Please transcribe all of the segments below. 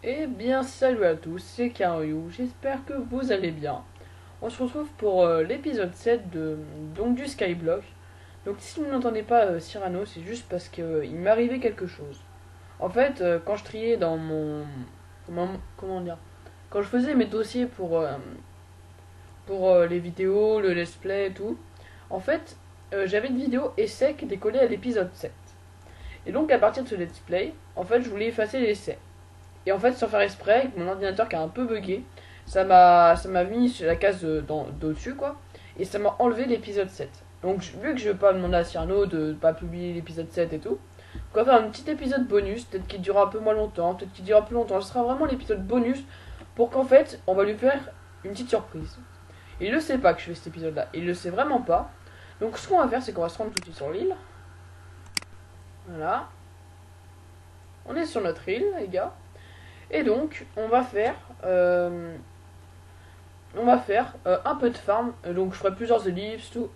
Eh bien, salut à tous, c'est Karyu, j'espère que vous allez bien. On se retrouve pour l'épisode 7 du Skyblock. Donc, si vous n'entendez pas Cyrano, c'est juste parce qu'il m'est arrivé quelque chose. En fait, quand je triais dans comment dire. Quand je faisais mes dossiers pour les vidéos, le let's play et tout, en fait, j'avais une vidéo essai qui était collée à l'épisode 7. Et donc, à partir de ce let's play, en fait, je voulais effacer l'essai. Et en fait, sans faire exprès, avec mon ordinateur qui a un peu bugué, ça m'a mis sur la case d'au-dessus, quoi. Et ça m'a enlevé l'épisode 7. Donc, vu que je vais pas demander à Cyrano de pas publier l'épisode 7 et tout, on va faire un petit épisode bonus, peut-être qu'il durera un peu moins longtemps, peut-être qu'il durera plus longtemps. Ce sera vraiment l'épisode bonus pour qu'en fait, on va lui faire une petite surprise. Il ne sait pas que je fais cet épisode-là, il le sait vraiment pas. Donc, ce qu'on va faire, c'est qu'on va se rendre tout de suite sur l'île. Voilà. On est sur notre île, les gars. Et donc, on va faire un peu de farm. Donc, je ferai plusieurs ellipses, tout.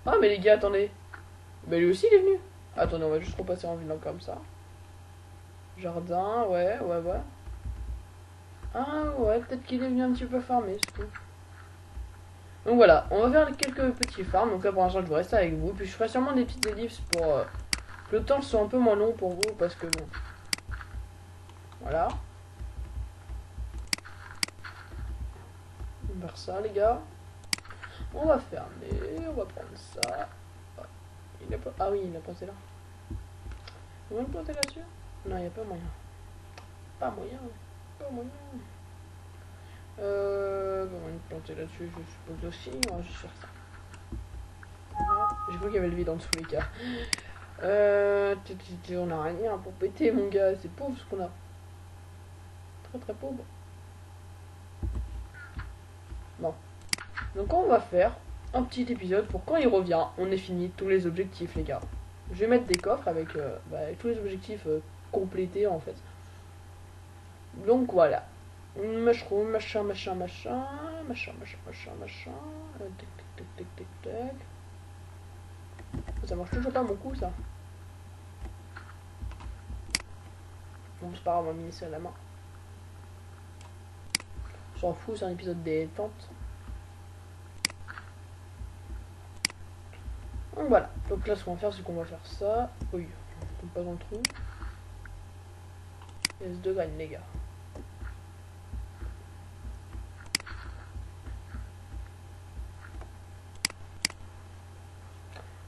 Ah, mais les gars, attendez. Mais lui aussi, il est venu. Attendez, on va juste repasser en ville comme ça. Jardin, ouais. Ah, ouais, peut-être qu'il est venu un petit peu farmer, c'est tout. Donc voilà, on va faire quelques petits farms. Donc là, pour l'instant, je vais rester avec vous. Puis je ferai sûrement des petites ellipses pour que le temps soit un peu moins long pour vous. Parce que bon. Voilà. On va faire ça, les gars. On va fermer, on va prendre ça. Il a pas... Ah oui, il a pensé là. Il va me planter là-dessus? Non, il n'y a pas moyen. Pas moyen. Pas moyen. On va me planter là-dessus, je suppose aussi. On va juste faire ça. Voilà. J'ai cru qu'il y avait le vide dans tous les cas. On a rien pour péter, mon gars. C'est pauvre ce qu'on a. Très très pauvre. Bon. Donc on va faire un petit épisode pour quand il revient, on ait fini tous les objectifs, les gars. Je vais mettre des coffres avec tous les objectifs complétés en fait. Donc voilà. Mushroom, machin. Tac. Ça marche toujours pas mon coup ça. Bon, c'est pas grave, on va miner ça à la main. On s'en fout, c'est un épisode détente. Donc voilà. Donc là, ce qu'on va faire, c'est qu'on va faire ça. Oui, on tombe pas dans le trou. Il reste 2 graines, les gars.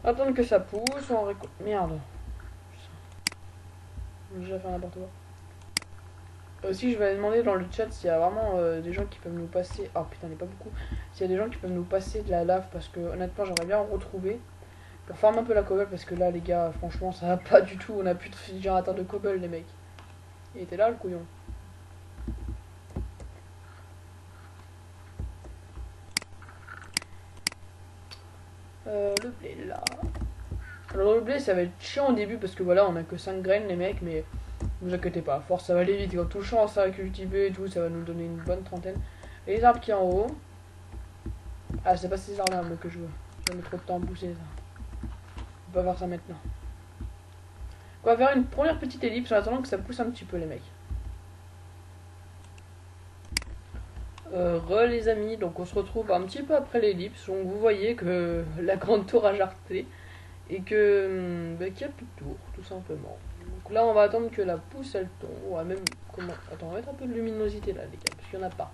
Attendre que ça pousse, on récolte. Merde. J'ai déjà fait n'importe quoi. Aussi, je vais demander dans le chat s'il y a vraiment des gens qui peuvent nous passer. Oh putain, il n'y a pas beaucoup. S'il y a des gens qui peuvent nous passer de la lave, parce que honnêtement, j'aimerais bien en retrouver. Pour farmer un peu la cobble, parce que là, les gars, franchement, ça va pas du tout. On a plus de générateur de cobble, les mecs. Il était là, le couillon. Le blé là. Alors le blé ça va être chiant au début parce que voilà on a que 5 graines les mecs, mais ne vous inquiétez pas, à force ça va aller vite. Quand tout le champ ça va cultiver et tout, ça va nous donner une bonne trentaine. Et les arbres qui sont en haut. Ah c'est pas ces arbres que je veux. Ça met trop de temps à pousser ça. On peut pas faire ça maintenant. On va faire une première petite ellipse en attendant que ça pousse un petit peu les mecs. Les amis, donc on se retrouve un petit peu après l'ellipse. Donc vous voyez que la grande tour a jarté. Et que qu'il n'y a plus de tour, tout simplement. Donc là, on va attendre que la pousse elle tombe. On va même. Attends, on va mettre un peu de luminosité là, les gars, parce qu'il n'y en a pas.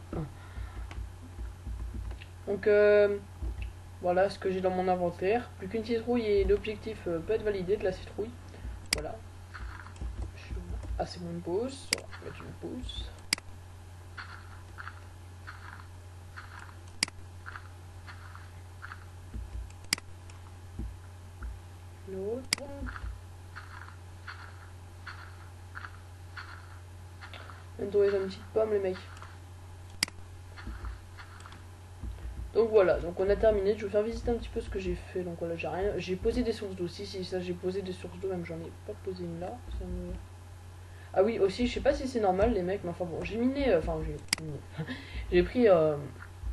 Donc voilà ce que j'ai dans mon inventaire. Plus qu'une citrouille et l'objectif peut être validé de la citrouille. Voilà. Ah, c'est bon, une pousse. On va mettre une pousse. L'autre. On va trouver une petite pomme, les mecs. Donc voilà, donc on a terminé. Je vais vous faire visiter un petit peu ce que j'ai fait. Donc voilà, j'ai posé des sources d'eau. Si, ça, j'ai posé des sources d'eau, même j'en ai pas posé une là. Ah oui, aussi, je sais pas si c'est normal, les mecs, mais enfin bon, j'ai miné. J'ai pris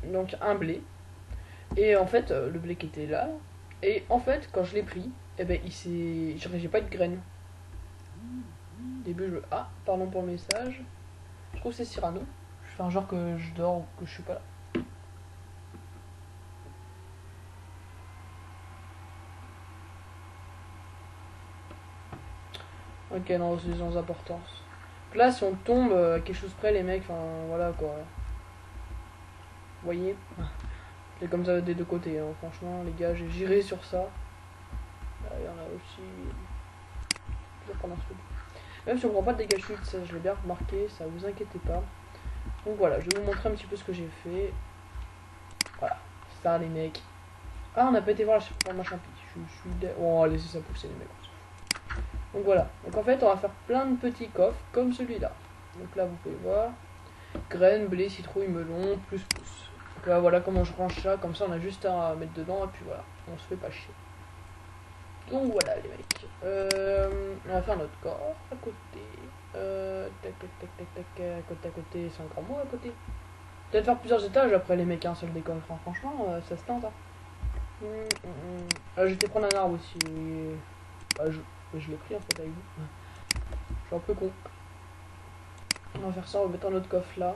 donc un blé. Et en fait, le blé qui était là. Et en fait, quand je l'ai pris, eh ben il s'est. J'ai pas eu de graines. Au début, ah, pardon pour le message. Je trouve que c'est Cyrano. Je fais un genre que je dors ou que je suis pas là. Ok, non, c'est sans importance. Donc là, si on tombe à quelque chose près, les mecs, enfin voilà quoi. Vous voyez? C'est comme ça des deux côtés, hein. Franchement, les gars, j'ai giré sur ça. Il y en a aussi. Je vais prendre un truc. Même si on prend pas de dégâts chute, ça je l'ai bien remarqué, ça vous inquiétez pas. Donc voilà, je vais vous montrer un petit peu ce que j'ai fait. Voilà, ça les mecs. Ah, on a pas été voir la machin champi. Je suis oh, laissez ça pousser les mecs. Donc voilà, donc en fait on va faire plein de petits coffres comme celui-là. Donc là vous pouvez voir, graines, blé, citrouille, melon, plus. Donc là voilà comment je range ça, comme ça on a juste à mettre dedans et puis voilà, on se fait pas chier. Donc voilà les mecs, on va faire notre corps à côté, tac tac tac tac tac, à côté, c'est encore moins à côté. Peut-être faire plusieurs étages après les mecs, un seul des coffres, hein. Franchement ça se tente. Hein. Je vais prendre un arbre aussi, bah, je l'ai pris en fait avec vous. Je suis un peu con. On va faire ça, on va mettre un autre coffre là.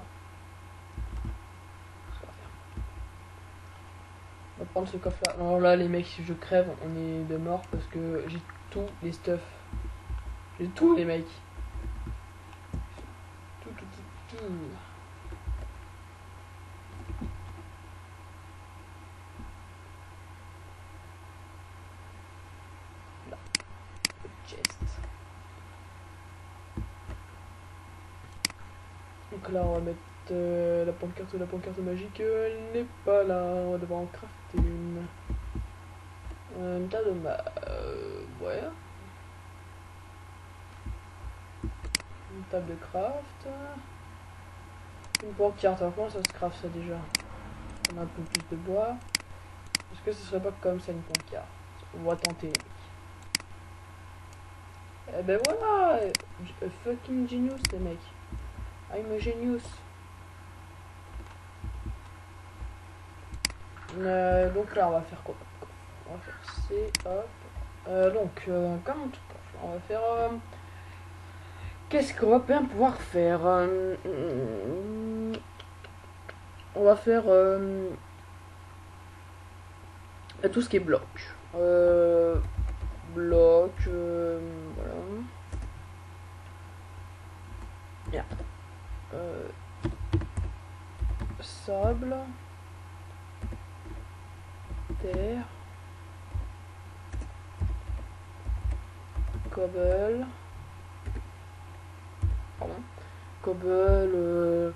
On va prendre ce coffre là. Alors là les mecs, si je crève, on est de mort parce que j'ai tous les stuff. J'ai tout les mecs. Tout. Là. Le chest. Donc là on va mettre la pancarte magique, elle n'est pas là, on va devoir en crafter une. Un tas de ouais. Une table de craft. Une pancarte, alors comment ça se craft ça déjà? On a un peu plus de bois. Est-ce que ce serait pas comme ça une pancarte? On va tenter. Eh ben voilà! Fucking genius les mecs. I'm a genius. Donc là on va faire quoi? On va faire C, hop. Donc comment tout on va faire qu'est-ce qu'on va bien pouvoir faire? On va faire tout ce qui est bloc. Bloc, voilà. Bien. Sable. Terre. Cobble. Pardon. Cobble.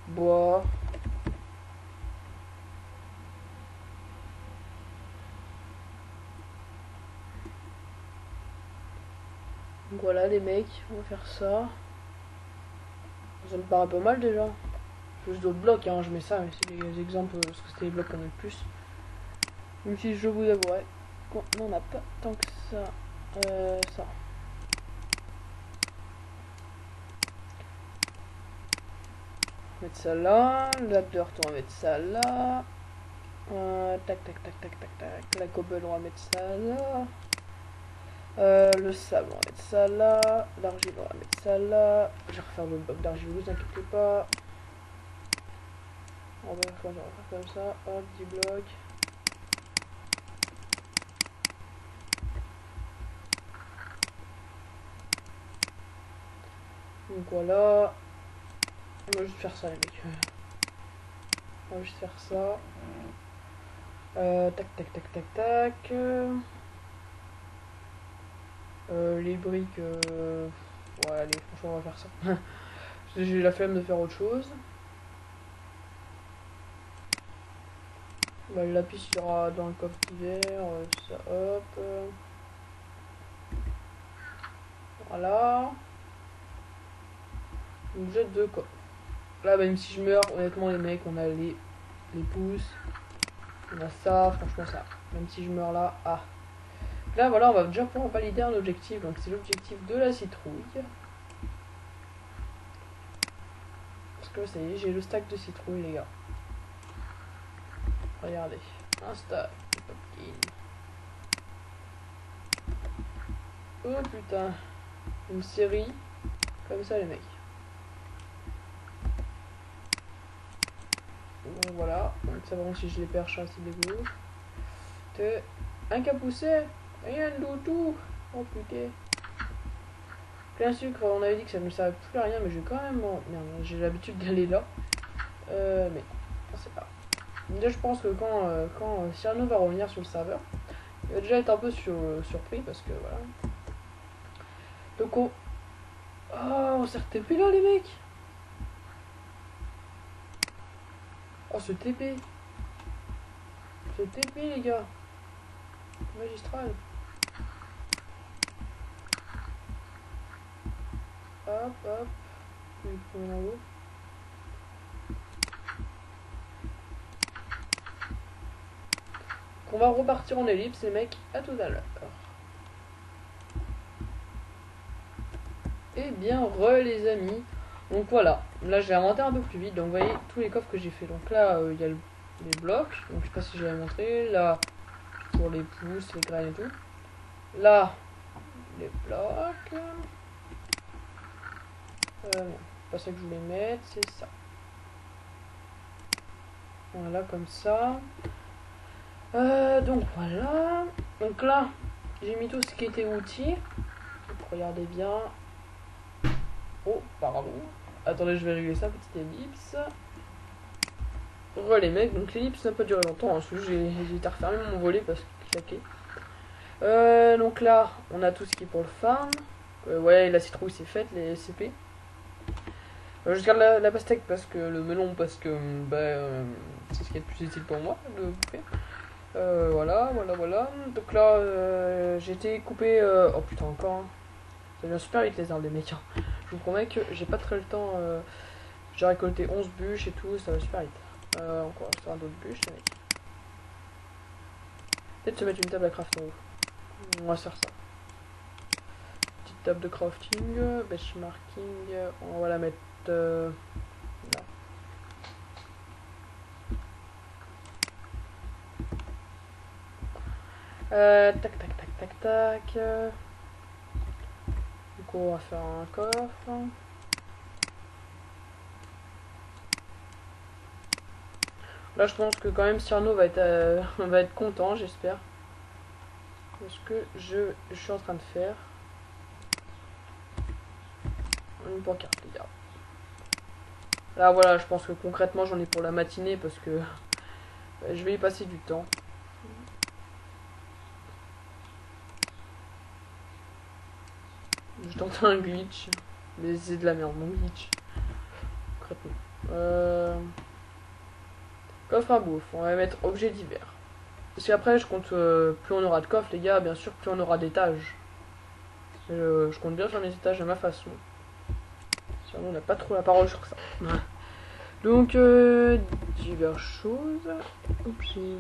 Bois. Donc voilà les mecs, on va faire ça. Ça me paraît pas mal déjà. Juste d'autres blocs, hein, je mets ça, mais c'est des exemples parce que c'était les blocs qu'on a le plus. Même si je vous avouerai qu'on n'en a pas tant que ça. Ça. Mettre ça là, la dirt on va mettre ça là. Tac tac tac tac tac tac. La cobble on va mettre ça là. Le sable on va mettre ça là. L'argile on va mettre ça là. Je vais refaire le bloc d'argile, vous inquiétez pas. On va faire comme ça. Hop, 10 blocs. Donc voilà. On va juste faire ça les mecs. On va juste faire ça. Tac tac tac tac tac. Les briques. Ouais allez, franchement on va faire ça. J'ai la flemme de faire autre chose. Bah, le lapis sera dans le coffre d'hiver. Ça hop. Voilà. Donc j'ai deux coffres. Là même si je meurs, honnêtement les mecs, on a les pouces. On a ça, franchement ça. Même si je meurs là, ah. Là voilà, on va déjà pouvoir valider un objectif. Donc c'est l'objectif de la citrouille. Parce que ça y est, j'ai le stack de citrouille les gars. Regardez. Un stack de pumpkin. Oh putain. Une série. Comme ça les mecs. Donc voilà, donc ça va si je les perds, c'est dégueu. T'es un capoussé, rien du tout. Oh putain. Plein sucre, on avait dit que ça ne servait plus à rien, mais j'ai quand même. Merde, j'ai l'habitude d'aller là. Mais c'est pas. Déjà, je pense que quand Cyrano va revenir sur le serveur, il va déjà être un peu surpris parce que voilà. Donc on s'est TP là, les mecs. Oh, ce TP. Ce TP, les gars. Magistral. Hop, hop. Je vais prendre en haut. On va repartir en ellipse, les mecs. À tout à l'heure. Et bien, les amis. Donc voilà. Là, je vais inventer un peu plus vite. Donc, vous voyez tous les coffres que j'ai fait. Donc là, il y a les blocs. Donc, je sais pas si je vais montrer. Là, pour les pouces, les graines et tout. Là, les blocs. Non, pas ça que je voulais mettre, c'est ça. Voilà, comme ça. Donc voilà. Donc là, j'ai mis tout ce qui était outils. Donc regardez bien. Oh, pardon. Attendez, je vais régler ça, petite ellipse. Les mecs, donc l'ellipse n'a pas duré longtemps. Hein, j'ai été refermer mon volet parce qu'il claquait. Donc là, on a tout ce qui est pour le farm. Ouais, la citrouille c'est faite, les SCP. Je garde la pastèque parce que le melon parce que c'est ce qui est le plus utile pour moi de bouffer. Voilà. Donc là j'ai été coupé. Oh putain encore. Hein. Ça vient super vite les arbres des mecs. Hein. Je vous promets que j'ai pas très le temps. J'ai récolté 11 bûches et tout, ça va super vite. Encore un d'autres bûches les mecs. Peut-être se mettre une table à craft en haut. On va faire ça. Petite table de crafting, benchmarking, on va la mettre là. Tac. Du coup, on va faire un coffre. Là, je pense que quand même Cyrano va être content, j'espère. Ce que je suis en train de faire. Une pancarte, les gars. Là, voilà, je pense que concrètement, j'en ai pour la matinée parce que je vais y passer du temps. Je tente un glitch. Mais c'est de la merde, mon glitch. Concrètement. Coffre à bouffe. On va mettre objet divers. Parce qu'après, je compte, plus on aura de coffres, les gars, bien sûr, plus on aura d'étages. Je compte bien faire mes étages à ma façon. Sinon, on n'a pas trop la parole sur ça. Donc, diverses choses. Objet.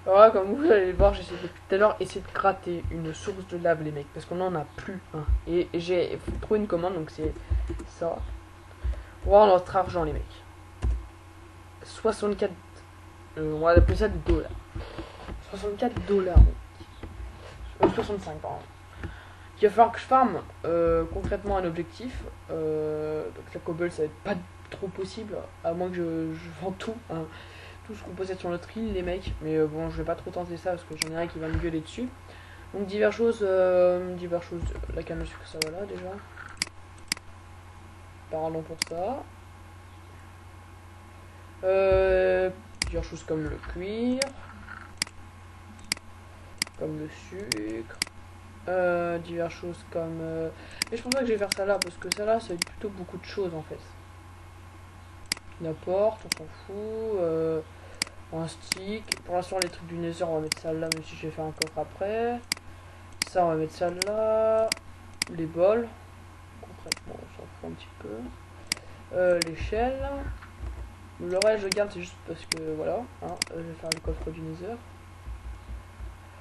Alors là, comme vous allez le voir, j'essaie depuis tout à l'heure essayer de gratter une source de lave, les mecs, parce qu'on en a plus. Hein. Et j'ai trouvé une commande, donc c'est ça. Pour voir notre argent, les mecs. 64. On va appeler ça des dollars. 64 dollars. 65, pardon. Il va falloir que je farme concrètement un objectif. Donc la cobble, ça va être pas trop possible, à moins que je vende tout. Hein. Tout ce qu'on possède sur notre île, les mecs. Mais bon, je vais pas trop tenter ça parce que j'en ai un qui va me gueuler dessus. Donc diverses choses. La canne à sucre, ça va là déjà. Parlons pour ça. Plusieurs choses comme le cuir, comme le sucre, diverses choses comme... Mais je pense pas que je vais faire ça là, parce que ça là, ça va être plutôt beaucoup de choses en fait. La porte, on s'en fout, un stick. Pour l'instant, les trucs du Nether, on va mettre ça là, même si je vais faire un coffre après. Ça, on va mettre ça là. Les bols, concrètement, on s'en fout un petit peu. L'échelle. Le reste, je garde, c'est juste parce que voilà, hein, je vais faire le coffre du Nether.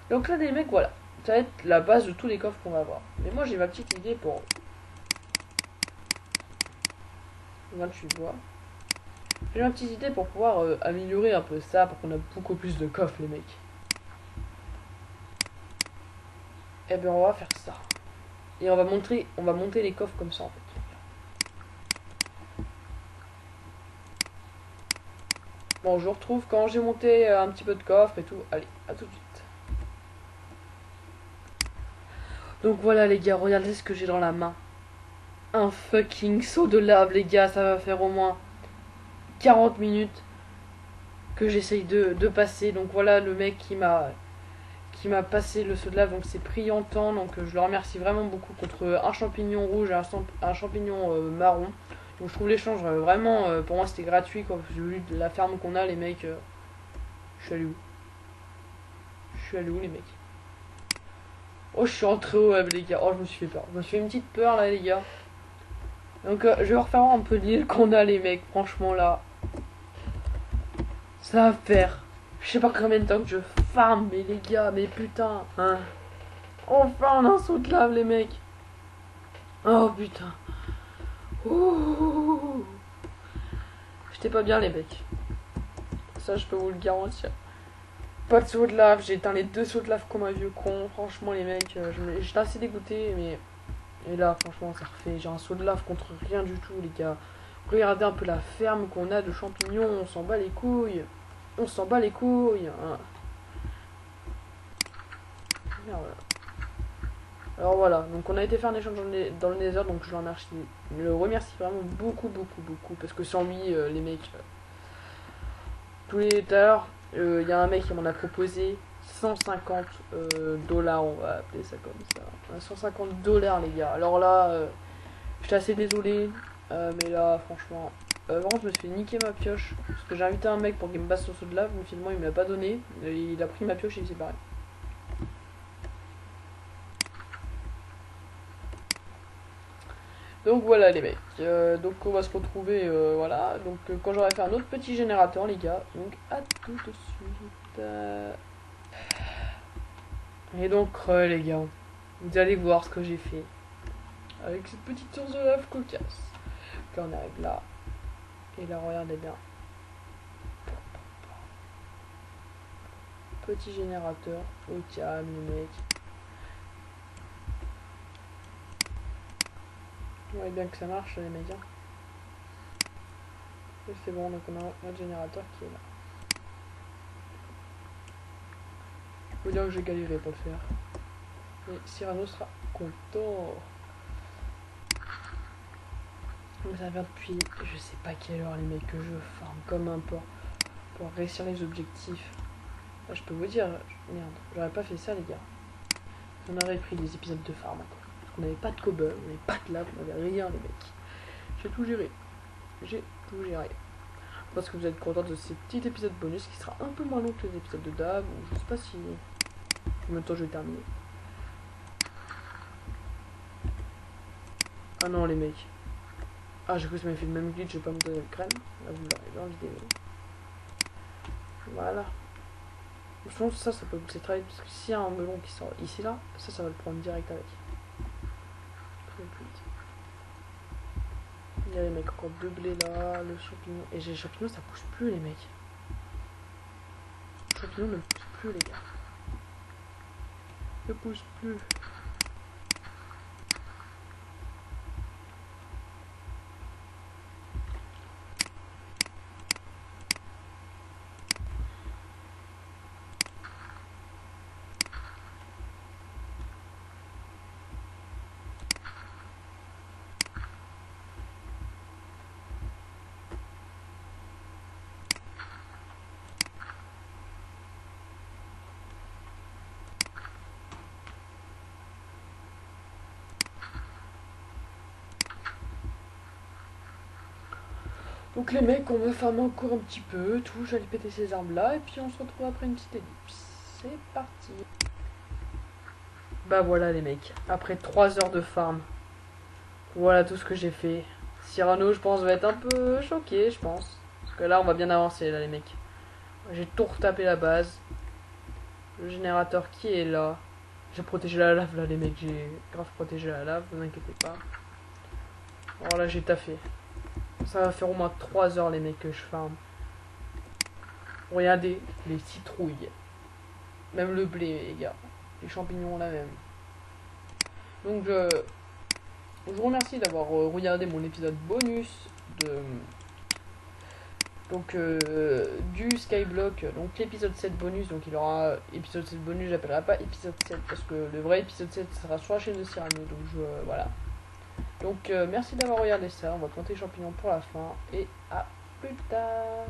Donc là, les mecs, voilà, ça va être la base de tous les coffres qu'on va avoir. Mais moi, j'ai ma petite idée pour 28 bois. J'ai ma petite idée pour pouvoir améliorer un peu ça, pour qu'on ait beaucoup plus de coffres, les mecs. Et ben on va faire ça. Et on va monter les coffres comme ça en fait. Bon, je vous retrouve quand j'ai monté un petit peu de coffre et tout. Allez, à tout de suite. Donc voilà les gars, regardez ce que j'ai dans la main. Un fucking seau de lave les gars, ça va faire au moins 40 minutes que j'essaye de passer. Donc voilà le mec qui m'a passé le seau de lave, donc c'est Priantan, donc je le remercie vraiment beaucoup, contre un champignon rouge et un champignon marron. Donc je trouve l'échange vraiment, pour moi c'était gratuit quoi, vu de la ferme qu'on a les mecs. Je suis allé où? Je suis allé où les mecs? Oh, je suis rentré au web les gars, oh je me suis fait peur, je me suis fait une petite peur là les gars. Donc je vais refaire un peu l'île qu'on a les mecs, franchement là. Ça va faire, je sais pas combien de temps que je farm, mais les gars, mais putain, hein. Enfin on a un saut de lave les mecs. Oh putain. Ouh. J'étais pas bien les mecs. Ça je peux vous le garantir. Pas de saut de lave, j'ai éteint les 2 sauts de lave comme un vieux con. Franchement les mecs, j'étais assez dégoûté, mais... Et là franchement ça refait, j'ai un saut de lave contre rien du tout les gars. Regardez un peu la ferme qu'on a de champignons, on s'en bat les couilles. On s'en bat les couilles. Hein. Merde. Alors voilà, donc on a été faire un échange dans le Nether, donc je le remercie vraiment beaucoup, parce que sans lui, les mecs, tous les tout à l'heure, il y a un mec qui m'en a proposé 150 dollars, on va appeler ça comme ça, 150 dollars les gars. Alors là, j'étais assez désolé, mais là, franchement, vraiment je me suis fait niquer ma pioche, parce que j'ai invité un mec pour qu'il me passe son saut de lave, mais finalement il me l'a pas donné, il a pris ma pioche et il s'est barré. Donc voilà les mecs, donc on va se retrouver, voilà, donc quand j'aurai fait un autre petit générateur les gars, donc à tout de suite. Et donc les gars, vous allez voir ce que j'ai fait, avec cette petite source de lave cocasse. Là on arrive là, et là regardez bien. Petit générateur, au calme les mecs. Vous voyez bien que ça marche les mecs. Et c'est bon, donc on a notre générateur qui est là. Faut dire que j'ai galéré pour le faire. Et Cyrano sera content. Donc ça vient depuis je sais pas quelle heure les mecs que je farm comme un porc pour réussir les objectifs. Là, je peux vous dire, merde, j'aurais pas fait ça les gars. On aurait pris des épisodes de farm quoi. Parce qu'on n'avait pas de cobble, on n'avait pas de lave, on n'avait rien les mecs. J'ai tout géré. J'ai tout géré. Je pense que vous êtes contents de ces petits épisodes bonus qui sera un peu moins long que les épisodes de Dab, ou je sais pas si en même temps je vais terminer. Ah non les mecs. Ah j'ai cru que ça m'avait fait le même glitch, je vais pas me donner le crème. Là vous l'aurez dans la vidéo. Voilà. Je pense que ça peut vous travailler parce que s'il y a un melon qui sort ici là, ça va le prendre direct avec. Très vite. Il y a les mecs encore 2 blés là, le champignon. Et les champignons ça pousse plus les mecs. Le champignon ne pousse plus les gars. Ne pousse plus. Donc les mecs, on va farmer encore un petit peu, tout, j'allais péter ces armes là, et puis on se retrouve après une petite ellipse. C'est parti. Bah voilà les mecs, après 3 heures de farm, voilà tout ce que j'ai fait. Cyrano je pense va être un peu choqué je pense. Parce que là on va bien avancer là les mecs. J'ai tout retapé la base. Le générateur qui est là. J'ai protégé la lave là les mecs, j'ai grave protégé la lave, vous inquiétez pas. Alors là j'ai taffé. Ça va faire au moins 3 heures les mecs que je farm. Regardez les citrouilles. Même le blé les gars. Les champignons là même. Donc je vous remercie d'avoir regardé mon épisode bonus de du Skyblock, donc l'épisode 7 bonus. Donc il aura épisode 7 bonus, j'appellerai pas épisode 7 parce que le vrai épisode 7 sera sur la chaîne de Cyrano. Donc voilà. Donc merci d'avoir regardé ça, on va planter les champignons pour la fin et à plus tard.